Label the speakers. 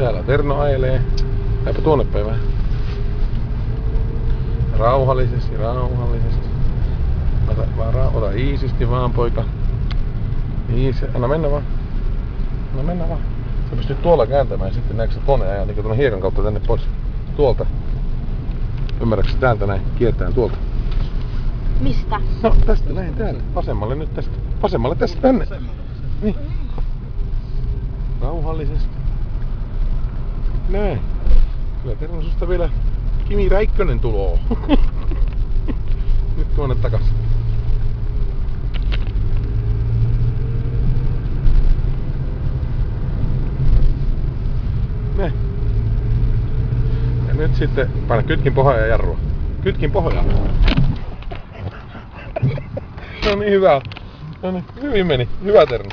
Speaker 1: Täällä Terno ajelee. Käypä tuonne päin vähän. Rauhallisesti, rauhallisesti. Ota iisisti vaan, poika. Iisi. Anna mennä vaan. Anna mennä vaan. Sä pystyt tuolla kääntämään sitten, näetkö sä tuonne ajaa niin tuonne hiekan kautta tänne pois. Tuolta. Ymmärrätkö täältä näin? Kiertään tuolta.
Speaker 2: Mistä?
Speaker 1: No tästä näin täällä. Vasemmalle nyt tästä. Vasemmalle tästä tänne. Niin. Rauhallisesti. Näin. Kyllä Terno susta vielä Kimi Räikkönen tuloo. Nyt tuonne takas. Näin. Ja nyt sitten paina kytkin pohjaa ja jarrua. Kytkin pohjaa. No niin, hyvä. No niin, hyvin meni. Hyvä Terno.